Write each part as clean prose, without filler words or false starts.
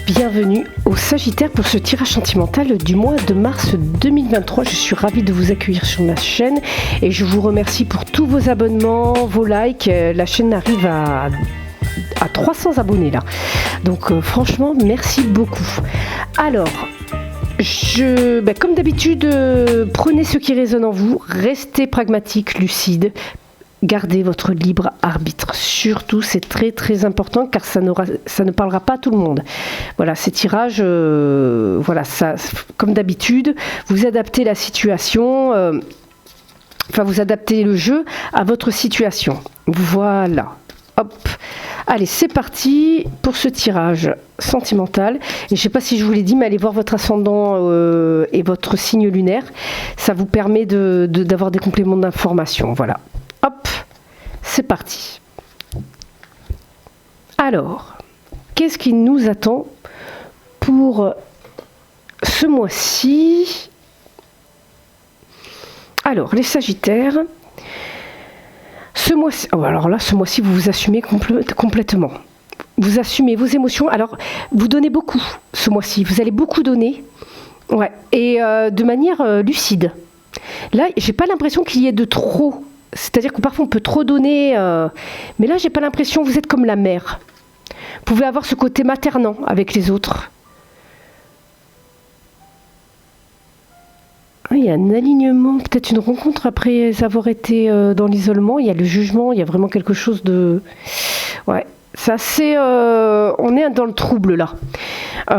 Bienvenue au Sagittaire pour ce tirage sentimental du mois de mars 2023. Je suis ravie de vous accueillir sur ma chaîne et je vous remercie pour tous vos abonnements, vos likes. La chaîne arrive à 300 abonnés là. Donc franchement, merci beaucoup. Alors, comme d'habitude, prenez ce qui résonne en vous, restez pragmatique, lucide. Gardez votre libre arbitre. Surtout, c'est très très important car ça ne parlera pas à tout le monde. Voilà, ces tirages, comme d'habitude, vous adaptez la situation, vous adaptez le jeu à votre situation. Voilà. Hop. Allez, c'est parti pour ce tirage sentimental. Et je ne sais pas si je vous l'ai dit, mais allez voir votre ascendant et votre signe lunaire. Ça vous permet d'avoir des compléments d'information. Voilà. Hop, c'est parti. Alors, qu'est-ce qui nous attend pour ce mois-ci? Alors, les Sagittaires, ce mois-ci, vous vous assumez complètement. Vous assumez vos émotions. Alors, vous donnez beaucoup ce mois-ci. Vous allez beaucoup donner, ouais, et de manière lucide. Là, j'ai pas l'impression qu'il y ait de trop. C'est-à-dire que parfois on peut trop donner, mais là j'ai pas l'impression, vous êtes comme la mère. Vous pouvez avoir ce côté maternant avec les autres. Il y a un alignement, peut-être une rencontre après avoir été dans l'isolement. Il y a le jugement, il y a vraiment quelque chose de... Ouais, c'est assez... on est dans le trouble là.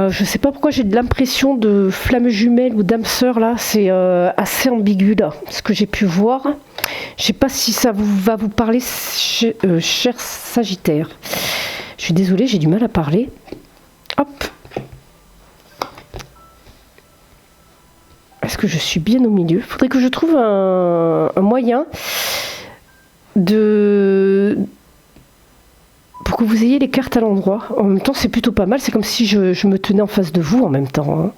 Je sais pas pourquoi j'ai de l'impression de flamme jumelle ou d'âme sœur là. C'est assez ambigu là, ce que j'ai pu voir. Je sais pas si ça va vous parler, cher Sagittaire. Je suis désolée, j'ai du mal à parler. Hop. Est-ce que je suis bien au milieu? Il faudrait que je trouve un moyen pour que vous ayez les cartes à l'endroit. En même temps, c'est plutôt pas mal. C'est comme si je me tenais en face de vous en même temps. Hein.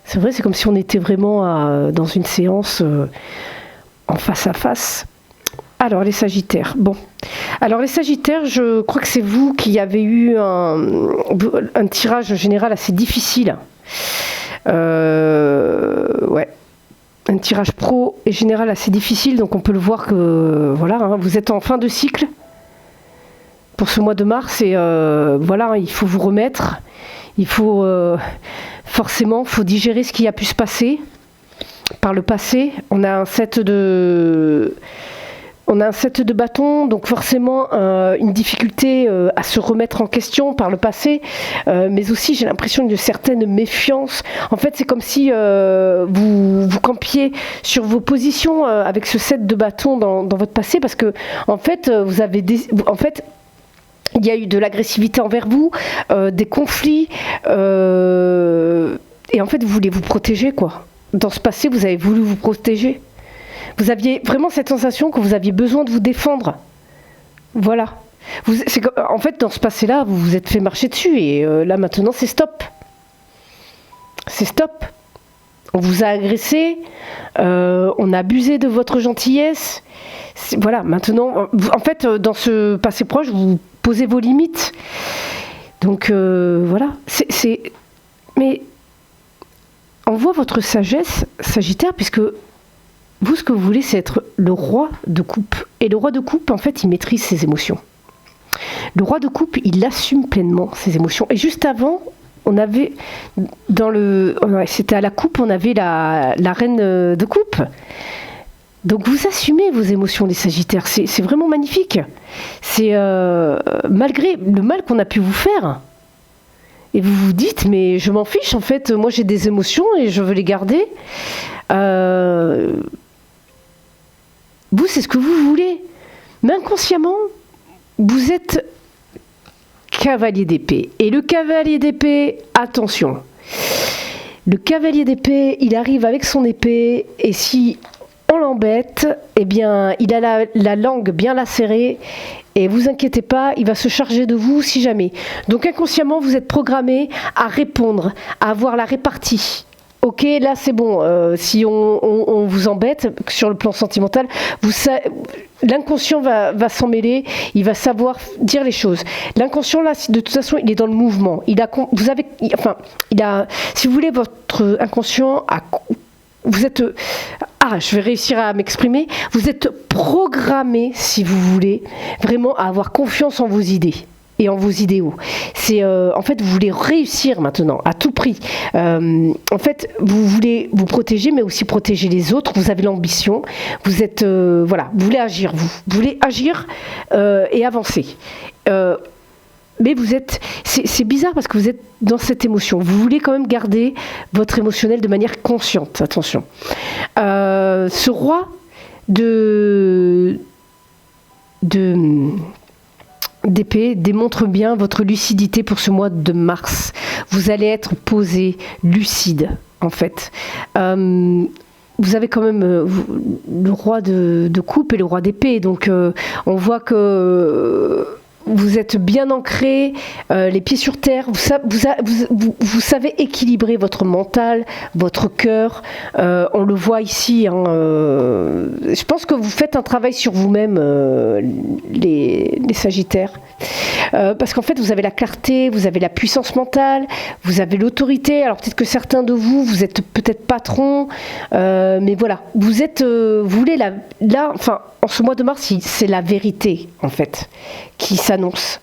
C'est vrai, c'est comme si on était vraiment dans une séance en face à face. Alors, les Sagittaires. Bon. Alors, les Sagittaires, je crois que c'est vous qui avez eu un tirage général assez difficile. Ouais. Un tirage pro et général assez difficile. Donc, on peut le voir que, voilà, hein, vous êtes en fin de cycle pour ce mois de mars. Et voilà, il faut vous remettre. Il faut, forcément, faut digérer ce qui a pu se passer. Par le passé, on a un set de bâtons, donc forcément une difficulté à se remettre en question par le passé, mais aussi j'ai l'impression d'une certaine méfiance. En fait, c'est comme si vous campiez sur vos positions avec ce set de bâtons dans votre passé, parce que en fait, il y a eu de l'agressivité envers vous, des conflits, et en fait, vous voulez vous protéger, quoi. Dans ce passé, vous avez voulu vous protéger. Vous aviez vraiment cette sensation que vous aviez besoin de vous défendre. Voilà. En fait, dans ce passé-là, vous vous êtes fait marcher dessus. Et là, maintenant, c'est stop. C'est stop. On vous a agressé. On a abusé de votre gentillesse. Voilà, maintenant... En fait, dans ce passé proche, vous posez vos limites. Donc, voilà. Mais... on voit votre sagesse, Sagittaire, puisque vous, ce que vous voulez, c'est être le roi de coupe. Et le roi de coupe, en fait, il maîtrise ses émotions. Le roi de coupe, il assume pleinement ses émotions. Et juste avant, on avait, c'était à la coupe, on avait la reine de coupe. Donc vous assumez vos émotions, les Sagittaires. C'est vraiment magnifique. C'est malgré le mal qu'on a pu vous faire. Et vous vous dites, mais je m'en fiche, en fait, moi j'ai des émotions et je veux les garder. Vous, c'est ce que vous voulez. Mais inconsciemment, vous êtes cavalier d'épée. Et le cavalier d'épée, attention. Le cavalier d'épée, il arrive avec son épée, et si on l'embête, eh bien, il a la langue bien lacérée. Et vous inquiétez pas, il va se charger de vous si jamais. Donc inconsciemment, vous êtes programmé à répondre, à avoir la répartie. ok, là c'est bon, si on vous embête sur le plan sentimental, l'inconscient va s'en mêler, il va savoir dire les choses. L'inconscient là, de toute façon, il est dans le mouvement. Si vous voulez, votre inconscient vous êtes, je vais réussir à m'exprimer, vous êtes programmé, si vous voulez, vraiment à avoir confiance en vos idées et en vos idéaux. En fait, vous voulez réussir maintenant, à tout prix. En fait, vous voulez vous protéger, mais aussi protéger les autres. Vous avez l'ambition. Vous êtes, vous voulez agir. Vous voulez agir et avancer. Mais c'est bizarre parce que vous êtes dans cette émotion. Vous voulez quand même garder votre émotionnel de manière consciente. Attention. Ce roi d'épée démontre bien votre lucidité pour ce mois de mars. Vous allez être posé, lucide, en fait. Vous avez quand même le roi de coupe et le roi d'épée. Donc, on voit que vous êtes bien ancré, les pieds sur terre. Vous savez équilibrer votre mental, votre cœur. On le voit ici. Je pense que vous faites un travail sur vous-même, les Sagittaires. Parce qu'en fait, vous avez la clarté, vous avez la puissance mentale, vous avez l'autorité. Alors peut-être que certains de vous êtes peut-être patron, mais voilà. Vous voulez en ce mois de mars, c'est la vérité, en fait, qui s'annonce.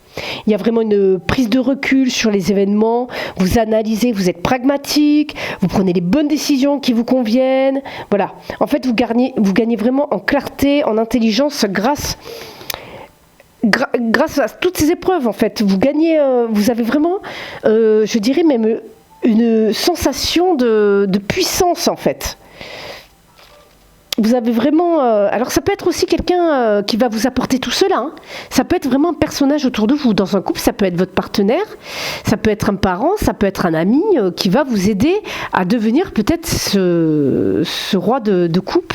Il y a vraiment une prise de recul sur les événements, vous analysez, vous êtes pragmatique, vous prenez les bonnes décisions qui vous conviennent. Voilà. En fait, vous gagnez vraiment en clarté, en intelligence grâce à toutes ces épreuves, en fait. Vous avez vraiment, je dirais même, une sensation de puissance, en fait. Vous avez vraiment... alors ça peut être aussi quelqu'un qui va vous apporter tout cela. Hein. Ça peut être vraiment un personnage autour de vous. Dans un couple, ça peut être votre partenaire, ça peut être un parent, ça peut être un ami qui va vous aider à devenir peut-être ce roi de coupe.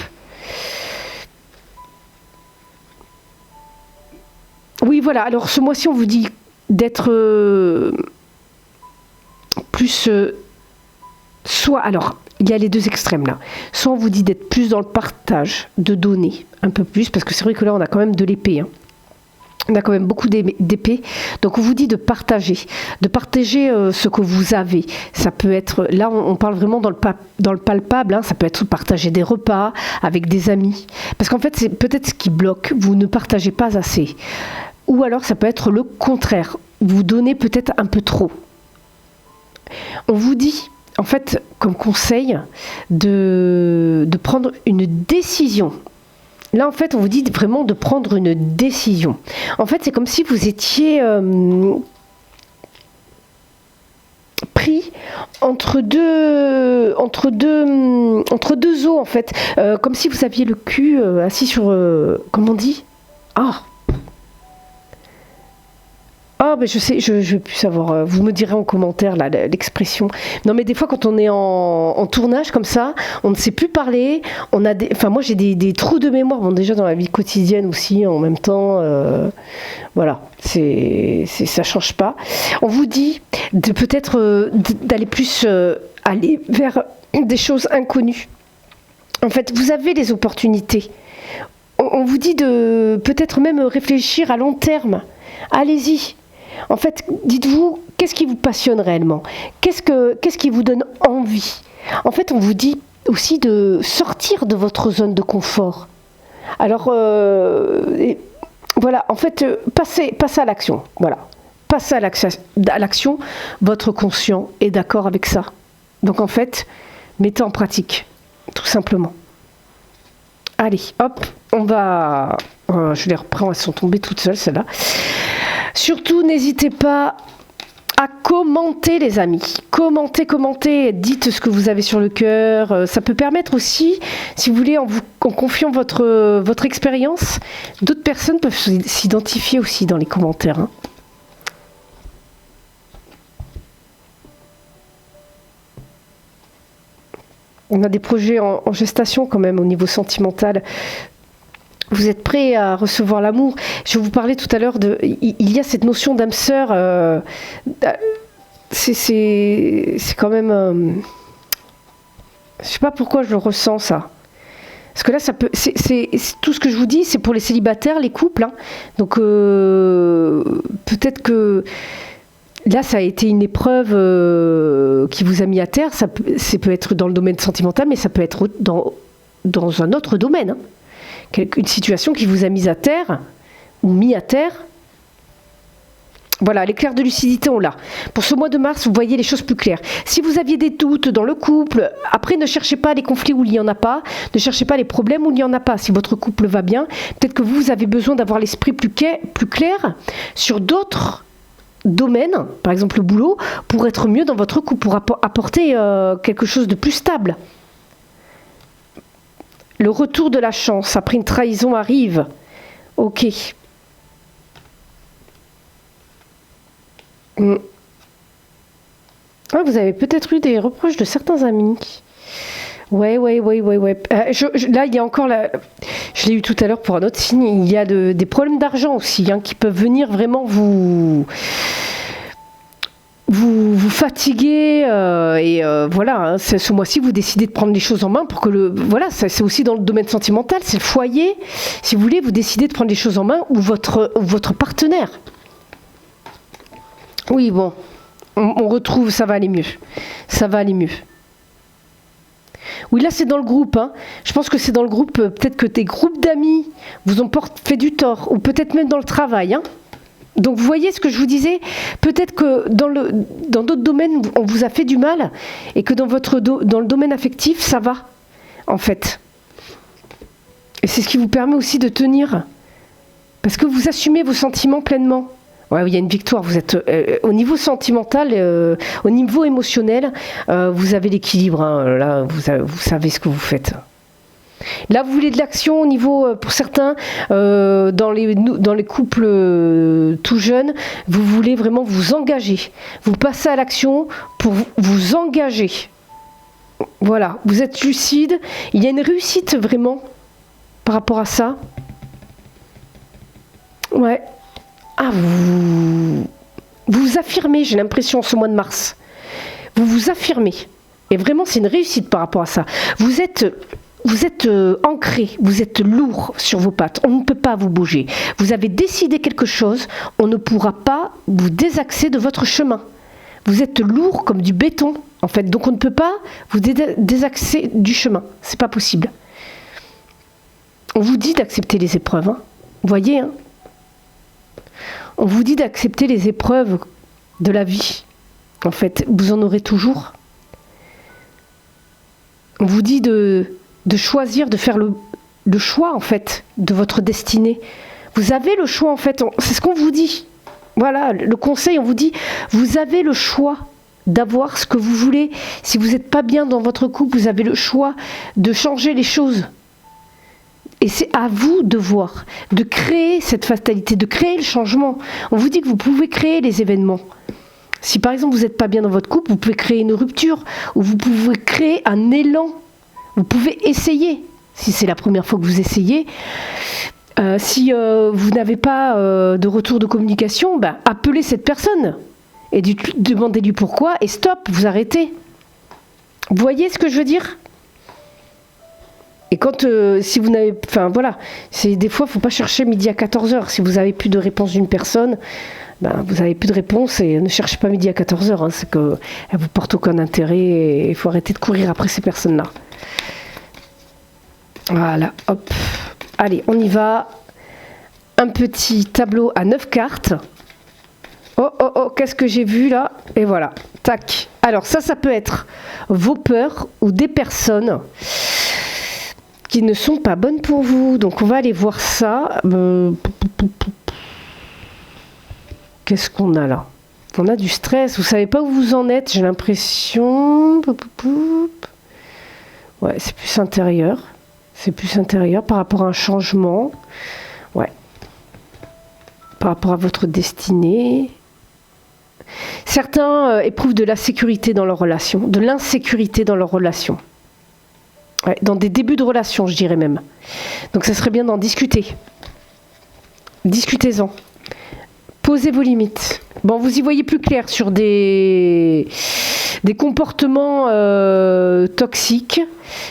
Oui, voilà. Alors ce mois-ci, on vous dit d'être plus... soit... Alors... Il y a les deux extrêmes là. Soit on vous dit d'être plus dans le partage, de donner un peu plus, parce que c'est vrai que là on a quand même de l'épée. Hein. On a quand même beaucoup d'épée. Donc on vous dit de partager ce que vous avez. Ça peut être, là on parle vraiment dans le palpable, hein. Ça peut être partager des repas avec des amis. Parce qu'en fait c'est peut-être ce qui bloque, vous ne partagez pas assez. Ou alors ça peut être le contraire, vous donnez peut-être un peu trop. On vous dit... En fait, comme conseil, de prendre une décision. Là, en fait, on vous dit vraiment de prendre une décision. En fait, c'est comme si vous étiez pris entre deux eaux, en fait. Comme si vous aviez le cul assis sur... comment on dit ? Ah, ben je sais, je vais plus savoir. Vous me direz en commentaire là, l'expression. Non, mais des fois, quand on est en tournage comme ça, on ne sait plus parler. Moi, j'ai des trous de mémoire. Bon, déjà dans la vie quotidienne aussi, en même temps. Voilà, ça change pas. On vous dit de peut-être d'aller plus aller vers des choses inconnues. En fait, vous avez des opportunités. On vous dit de peut-être même réfléchir à long terme. Allez-y. En fait, dites-vous, qu'est-ce qui vous passionne réellement ? Qu'est-ce qui vous donne envie ? En fait, on vous dit aussi de sortir de votre zone de confort. Alors, voilà, en fait, passez à l'action. Voilà. Passez à l'action. Votre conscient est d'accord avec ça. Donc, en fait, mettez en pratique, tout simplement. Allez, hop, on va... je les reprends, elles sont tombées toutes seules, celles-là. Surtout, n'hésitez pas à commenter, les amis. Commentez. Dites ce que vous avez sur le cœur. Ça peut permettre aussi, si vous voulez, en confiant votre expérience, d'autres personnes peuvent s'identifier aussi dans les commentaires. Hein. On a des projets en gestation quand même au niveau sentimental. Vous êtes prêts à recevoir l'amour. Je vous parlais tout à l'heure il y a cette notion d'âme sœur. C'est quand même... Je sais pas pourquoi je le ressens, ça. Parce que là, ça peut, c'est tout ce que je vous dis, c'est pour les célibataires, les couples. Hein. Donc, peut-être que là, ça a été une épreuve qui vous a mis à terre. Ça peut être dans le domaine sentimental, mais ça peut être dans un autre domaine. Hein. Une situation qui vous a mis à terre, ou mis à terre. Voilà, l'éclair de lucidité, on l'a. Pour ce mois de mars, vous voyez les choses plus claires. Si vous aviez des doutes dans le couple, après, ne cherchez pas les conflits où il n'y en a pas, ne cherchez pas les problèmes où il n'y en a pas. Si votre couple va bien, peut-être que vous avez besoin d'avoir l'esprit plus clair sur d'autres domaines, par exemple le boulot, pour être mieux dans votre couple, pour apporter quelque chose de plus stable. Le retour de la chance après une trahison arrive. Ok. Ah, vous avez peut-être eu des reproches de certains amis. Ouais. Là, il y a encore je l'ai eu tout à l'heure pour un autre signe. Il y a des problèmes d'argent aussi, hein, qui peuvent venir vraiment vous fatiguer. Voilà, hein, ce mois-ci, vous décidez de prendre les choses en main pour que voilà, c'est aussi dans le domaine sentimental, c'est le foyer. Si vous voulez, vous décidez de prendre les choses en main ou votre partenaire. Oui, bon, on retrouve, ça va aller mieux. Ça va aller mieux. Oui, là, c'est dans le groupe. Hein. Je pense que c'est dans le groupe, peut-être que tes groupes d'amis vous ont fait du tort, ou peut-être même dans le travail. Hein. Donc, vous voyez ce que je vous disais? Peut-être que dans d'autres domaines, on vous a fait du mal, et que dans le domaine affectif, ça va, en fait. Et c'est ce qui vous permet aussi de tenir. Parce que vous assumez vos sentiments pleinement. Ouais, il y a une victoire. Vous êtes au niveau sentimental, au niveau émotionnel, vous avez l'équilibre. Hein. Là, vous savez ce que vous faites. Là, vous voulez de l'action au niveau, pour certains, dans les couples tout jeunes, vous voulez vraiment vous engager. Vous passez à l'action pour vous engager. Voilà, vous êtes lucide. Il y a une réussite vraiment par rapport à ça. Ouais. Ah, vous affirmez, j'ai l'impression, ce mois de mars. Vous vous affirmez. Et vraiment, c'est une réussite par rapport à ça. Vous êtes ancré, vous êtes lourd sur vos pattes. On ne peut pas vous bouger. Vous avez décidé quelque chose, on ne pourra pas vous désaxer de votre chemin. Vous êtes lourd comme du béton, en fait. Donc, on ne peut pas vous désaxer du chemin. C'est pas possible. On vous dit d'accepter les épreuves. Hein. Vous voyez, hein. On vous dit d'accepter les épreuves de la vie. En fait, vous en aurez toujours. On vous dit de choisir, de faire le choix, en fait, de votre destinée. Vous avez le choix, en fait. C'est ce qu'on vous dit. Voilà, le conseil, on vous dit, vous avez le choix d'avoir ce que vous voulez. Si vous n'êtes pas bien dans votre couple, vous avez le choix de changer les choses. Et c'est à vous de voir, de créer cette fatalité, de créer le changement. On vous dit que vous pouvez créer les événements. Si par exemple vous n'êtes pas bien dans votre couple, vous pouvez créer une rupture, ou vous pouvez créer un élan. Vous pouvez essayer, si c'est la première fois que vous essayez. Si vous n'avez pas de retour de communication, appelez cette personne et demandez-lui pourquoi, et stop, vous arrêtez. Vous voyez ce que je veux dire ? Et quand, si vous n'avez... Enfin, voilà. Des fois, il ne faut pas chercher midi à 14h. Si vous n'avez plus de réponse d'une personne, vous n'avez plus de réponse et ne cherchez pas midi à 14h. Hein, c'est qu'elle ne vous porte aucun intérêt et il faut arrêter de courir après ces personnes-là. Voilà, hop. Allez, on y va. Un petit tableau à 9 cartes. Oh, qu'est-ce que j'ai vu là? Et voilà, tac. Alors ça peut être vos peurs ou des personnes qui ne sont pas bonnes pour vous. Donc on va aller voir ça. Qu'est-ce qu'on a là? On a du stress. Vous savez pas où vous en êtes, j'ai l'impression. Ouais, c'est plus intérieur. C'est plus intérieur par rapport à un changement. Ouais. Par rapport à votre destinée. Certains éprouvent de l'insécurité dans leur relation. De l'insécurité dans leur relation. Ouais, dans des débuts de relation, je dirais même. Donc ça serait bien d'en discuter. Discutez-en. Posez vos limites. Bon, vous y voyez plus clair sur des des comportements toxiques,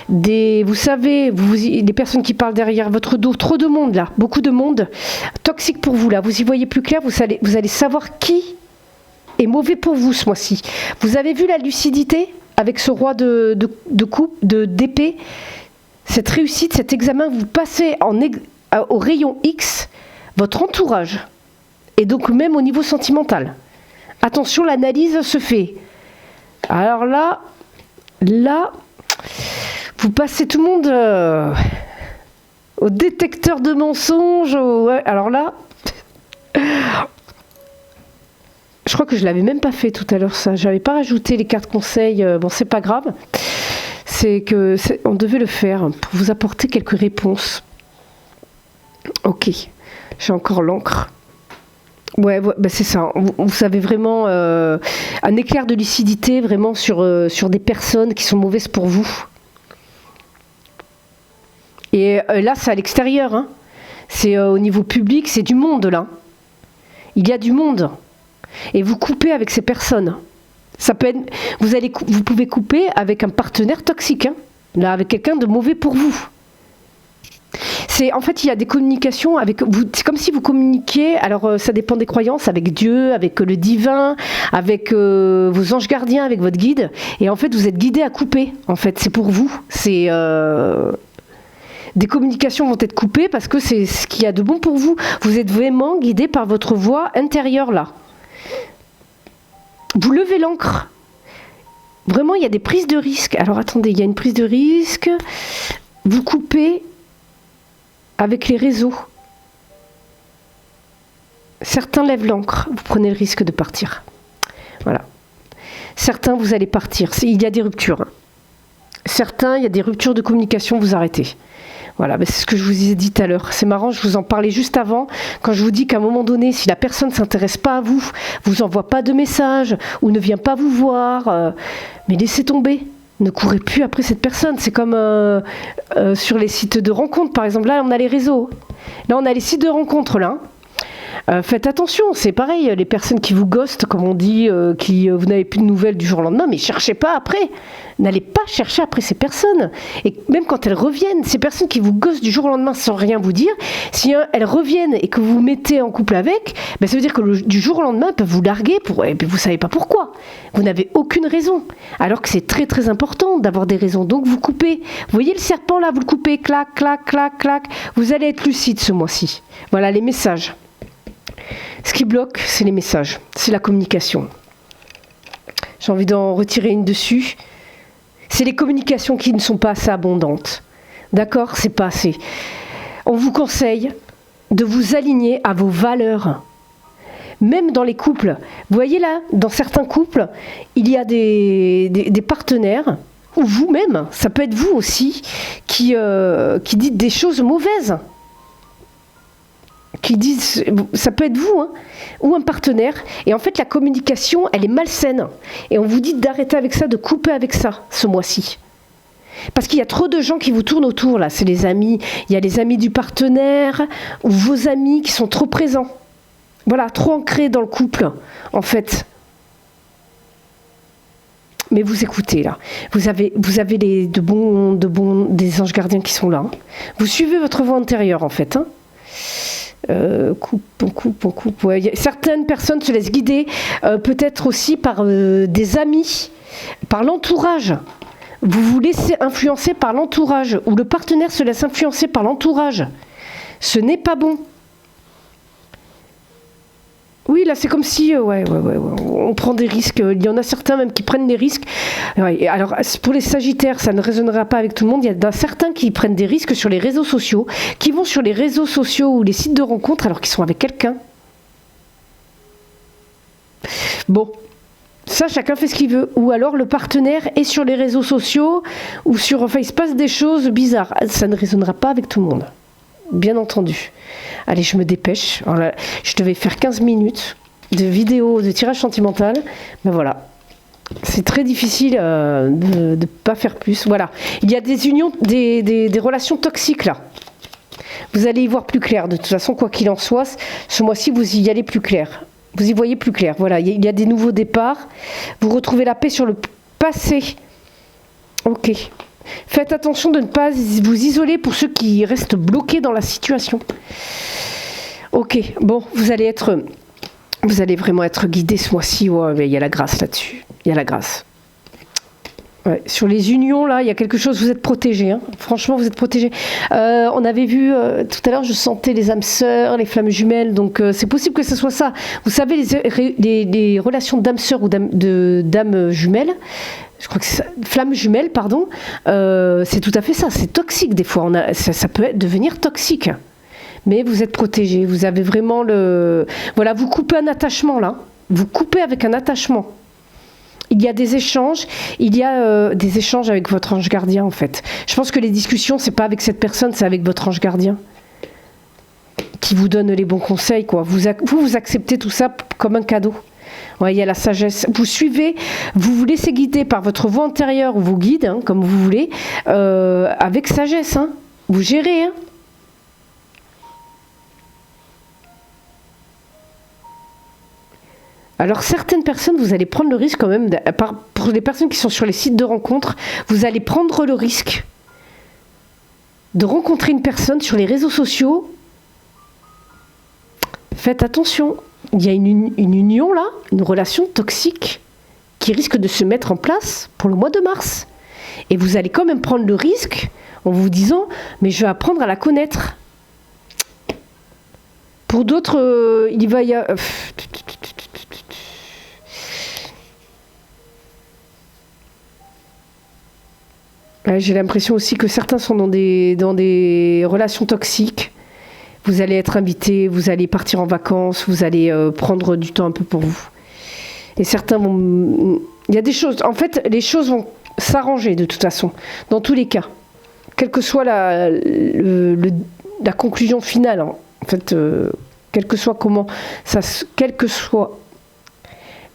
vous savez, des personnes qui parlent derrière votre dos, trop de monde là, beaucoup de monde, toxique pour vous là, vous y voyez plus clair, vous allez savoir qui est mauvais pour vous ce mois-ci. Vous avez vu la lucidité avec ce roi d'épée, cette réussite, cet examen, vous passez au rayon X, votre entourage, et donc même au niveau sentimental. Attention, l'analyse se fait. Alors là, vous passez tout le monde au détecteur de mensonges. Ouais, alors là, je crois que je l'avais même pas fait tout à l'heure ça. J'avais pas rajouté les cartes conseils. Bon, c'est pas grave. On devait le faire pour vous apporter quelques réponses. Ok, j'ai encore l'encre. Ouais, bah c'est ça. Vous avez vraiment un éclair de lucidité vraiment sur des personnes qui sont mauvaises pour vous. Et là, c'est à l'extérieur. Hein. C'est au niveau public, c'est du monde là. Il y a du monde. Et vous coupez avec ces personnes. Ça peut être, vous pouvez couper avec un partenaire toxique. Hein. Là, avec quelqu'un de mauvais pour vous. En fait, il y a des communications avec vous. C'est comme si vous communiquiez. Alors, ça dépend des croyances, avec Dieu, avec le divin, avec vos anges gardiens, avec votre guide. Et en fait, vous êtes guidé à couper. En fait, c'est pour vous. Des communications vont être coupées parce que c'est ce qu'il y a de bon pour vous. Vous êtes vraiment guidé par votre voix intérieure là. Vous levez l'encre. Vraiment, il y a des prises de risque. Alors, attendez, il y a une prise de risque. Vous coupez avec les réseaux. Certains lèvent l'encre. Vous prenez le risque de partir. Voilà. Certains, vous allez partir. Il y a des ruptures. Certains, il y a des ruptures de communication, vous arrêtez. Voilà, c'est ce que je vous ai dit tout à l'heure. C'est marrant, je vous en parlais juste avant, quand je vous dis qu'à un moment donné, si la personne ne s'intéresse pas à vous, vous envoie pas de message, ou ne vient pas vous voir, mais laissez tomber. Ne courez plus après cette personne. C'est comme sur les sites de rencontres, par exemple. Là, on a les réseaux. Là, on a les sites de rencontres, là. Faites attention, c'est pareil, les personnes qui vous ghostent, comme on dit, vous n'avez plus de nouvelles du jour au lendemain, mais cherchez pas après. N'allez pas chercher après ces personnes. Et même quand elles reviennent, ces personnes qui vous ghostent du jour au lendemain sans rien vous dire, si elles reviennent et que vous vous mettez en couple avec, ben ça veut dire que du jour au lendemain, elles peuvent vous larguer et puis vous savez pas pourquoi. Vous n'avez aucune raison. Alors que c'est très très important d'avoir des raisons. Donc vous coupez. Vous voyez le serpent là, vous le coupez, clac, clac, clac, clac. Vous allez être lucide ce mois-ci. Voilà les messages. Ce qui bloque, c'est les messages, c'est la communication. J'ai envie d'en retirer une dessus. C'est les communications qui ne sont pas assez abondantes. D'accord ? C'est pas assez. On vous conseille de vous aligner à vos valeurs. Même dans les couples. Vous voyez là, dans certains couples, il y a des partenaires, ou vous-même, ça peut être vous aussi, qui dites des choses mauvaises. Qui disent, ça peut être vous, hein, ou un partenaire, et en fait la communication, elle est malsaine, et on vous dit d'arrêter avec ça, de couper avec ça, ce mois-ci. Parce qu'il y a trop de gens qui vous tournent autour, là, c'est les amis, il y a les amis du partenaire, ou vos amis qui sont trop présents. Voilà, trop ancrés dans le couple, en fait. Mais vous écoutez, là, vous avez des anges gardiens qui sont là. Hein. Vous suivez votre voix intérieure, en fait, hein. On coupe. Ouais. Certaines personnes se laissent guider, peut-être aussi par des amis, par l'entourage. Vous vous laissez influencer par l'entourage, ou le partenaire se laisse influencer par l'entourage. Ce n'est pas bon. Oui, là, c'est comme si, on prend des risques. Il y en a certains même qui prennent des risques. Ouais, alors, pour les Sagittaires, ça ne résonnera pas avec tout le monde. Il y a certains qui prennent des risques sur les réseaux sociaux, qui vont sur les réseaux sociaux ou les sites de rencontres alors qu'ils sont avec quelqu'un. Bon, ça, chacun fait ce qu'il veut. Ou alors, le partenaire est sur les réseaux sociaux ou sur... Enfin, il se passe des choses bizarres. Ça ne résonnera pas avec tout le monde. Bien entendu. Allez, je me dépêche. Alors là, je devais faire 15 minutes de vidéo de tirage sentimental. Ben voilà. C'est très difficile de ne pas faire plus. Voilà. Il y a des unions, des relations toxiques là. Vous allez y voir plus clair. De toute façon, quoi qu'il en soit, ce mois-ci, vous y allez plus clair. Vous y voyez plus clair. Voilà, il y a des nouveaux départs. Vous retrouvez la paix sur le passé. Ok. Faites attention de ne pas vous isoler pour ceux qui restent bloqués dans la situation. Ok, bon, vous allez vraiment être guidé ce mois-ci. Ouais, mais il y a la grâce là-dessus. Il y a la grâce. Ouais, sur les unions, là, il y a quelque chose, vous êtes protégés. Hein. Franchement, vous êtes protégés. On avait vu, tout à l'heure, je sentais les âmes sœurs, les flammes jumelles. Donc, c'est possible que ce soit ça. Vous savez, les relations d'âmes sœurs ou d'âmes jumelles, je crois que c'est ça, flammes jumelles, pardon, c'est tout à fait ça. C'est toxique, des fois. Ça peut devenir toxique. Mais vous êtes protégés. Vous avez vraiment le... Voilà, vous coupez un attachement, là. Vous coupez avec un attachement. Il y a des échanges, des échanges avec votre ange gardien en fait. Je pense que les discussions, c'est pas avec cette personne, c'est avec votre ange gardien qui vous donne les bons conseils, quoi. Vous acceptez tout ça comme un cadeau. Ouais, il y a la sagesse. Vous suivez, vous vous laissez guider par votre voix intérieure ou vos guides, hein, comme vous voulez, avec sagesse. Hein. Vous gérez. Hein. Alors certaines personnes, vous allez prendre le risque quand même, pour les personnes qui sont sur les sites de rencontres, vous allez prendre le risque de rencontrer une personne sur les réseaux sociaux. Faites attention, il y a une union là, une relation toxique qui risque de se mettre en place pour le mois de mars. Et vous allez quand même prendre le risque en vous disant, mais je vais apprendre à la connaître. Pour d'autres, il va y avoir... J'ai l'impression aussi que certains sont dans des relations toxiques. Vous allez être invité, vous allez partir en vacances, vous allez prendre du temps un peu pour vous. Et certains vont... Il y a des choses... En fait, les choses vont s'arranger de toute façon, dans tous les cas. Quelle que soit la conclusion finale, hein. En fait, quel que soit comment... quel que soit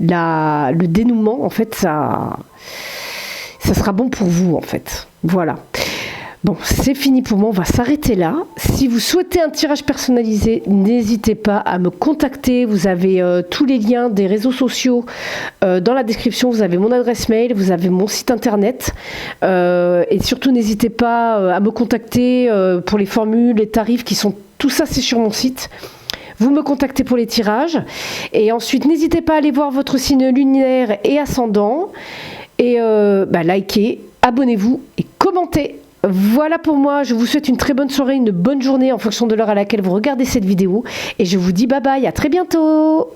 le dénouement, en fait, ça sera bon pour vous, en fait. Voilà. Bon, c'est fini pour moi, on va s'arrêter là. Si vous souhaitez un tirage personnalisé, n'hésitez pas à me contacter. Vous avez tous les liens des réseaux sociaux dans la description. Vous avez mon adresse mail, vous avez mon site internet. Et surtout, n'hésitez pas à me contacter pour les formules, les tarifs qui sont... Tout ça, c'est sur mon site. Vous me contactez pour les tirages. Et ensuite, n'hésitez pas à aller voir votre signe lunaire et ascendant. Et likez, abonnez-vous et commentez. Voilà pour moi, je vous souhaite une très bonne soirée, une bonne journée en fonction de l'heure à laquelle vous regardez cette vidéo. Et je vous dis bye bye, à très bientôt.